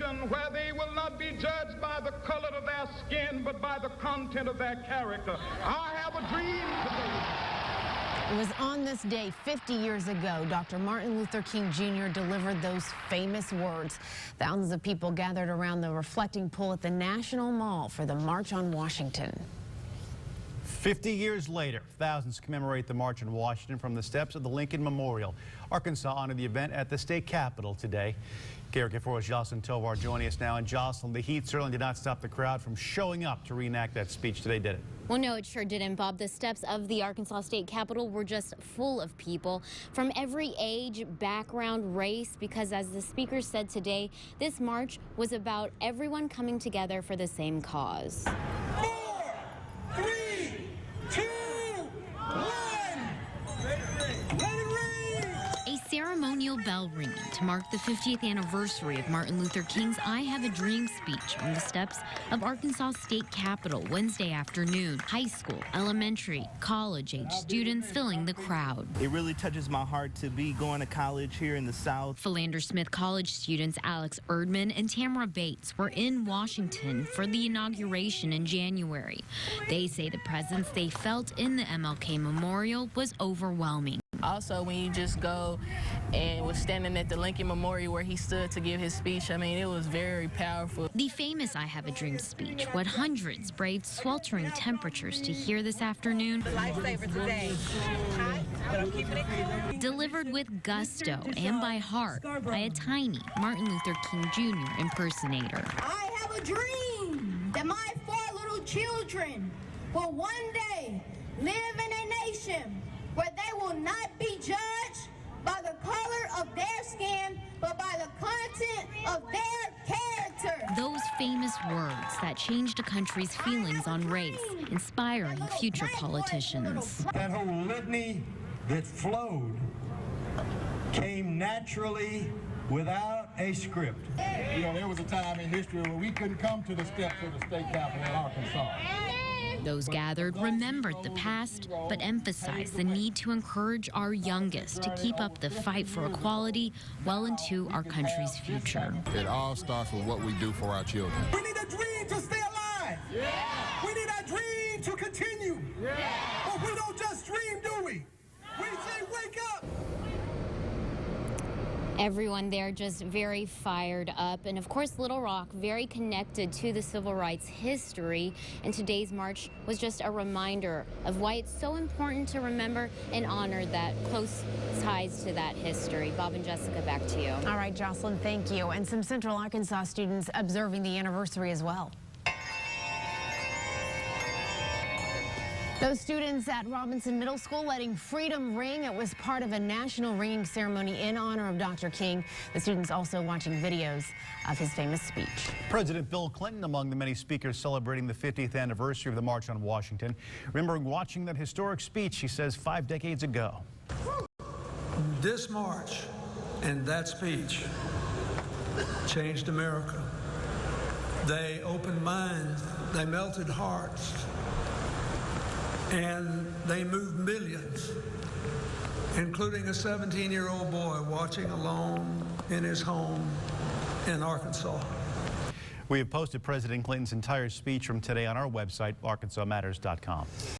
nation where they will not be judged by the color of their skin, but by the content of their character. I have a dream today. It was on this day 50 years ago, Dr. Martin Luther King Jr. delivered those famous words. Thousands of people gathered around the reflecting pool at the National Mall for the March on Washington. 50 years later, thousands commemorate the March on Washington from the steps of the Lincoln Memorial. Arkansas honored the event at the state capitol today. KARK Jocelyn Tovar joining us now. And Jocelyn, the heat certainly did not stop the crowd from showing up to reenact that speech today, did it? Well, no, it sure didn't, Bob. The steps of the Arkansas State Capitol were just full of people from every age, background, race, because as the speaker said today, this march was about everyone coming together for the same cause. 4, 3, 2, 1. A ceremonial bell ringing to mark the 50th anniversary of Martin Luther King's I Have a Dream speech on the steps of Arkansas State Capitol Wednesday afternoon. High school, elementary, college-age students filling the crowd. It really touches my heart to be going to college here in the South. Philander Smith College students Alex Erdman and Tamara Bates were in Washington for the inauguration in January. They say the presence they felt in the MLK Memorial was overwhelming. Also, when you just go and was standing at the Lincoln Memorial where he stood to give his speech, I mean, it was very powerful. The famous I Have a Dream speech, what hundreds braved sweltering temperatures to hear this afternoon. Lifesaver today. Hot, but I'm keeping it cool. Delivered with gusto and by heart by a tiny Martin Luther King Jr. impersonator. I have a dream that my 4 little children will one day live in a nation where they will not be judged by the color of their skin, but by the content of their character. Those famous words that changed a country's feelings on race, inspiring future politicians. That whole litany that flowed came naturally without a script. You know, there was a time in history where we couldn't come to the steps of the state capitol in Arkansas. Those gathered remembered the past, but emphasized the need to encourage our youngest to keep up the fight for equality well into our country's future. It all starts with what we do for our children. We need a dream to stay alive. Yeah. We need our dream to continue. Yeah. But we don't just dream, do we? We say wake up. Everyone there just very fired up. And of course, Little Rock very connected to the civil rights history. And today's march was just a reminder of why it's so important to remember and honor that close ties to that history. Bob and Jessica, back to you. All right, Jocelyn, thank you. And some Central Arkansas students observing the anniversary as well. Those students at Robinson Middle School letting freedom ring. It was part of a national ringing ceremony in honor of Dr. King. The students also watching videos of his famous speech. President Bill Clinton among the many speakers celebrating the 50th anniversary of the March on Washington. Remembering watching that historic speech, he says, 5 decades ago. This march and that speech changed America. They opened minds, they melted hearts, and they moved millions, including a 17-year-old boy watching alone in his home in Arkansas. We have posted President Clinton's entire speech from today on our website, arkansasmatters.com.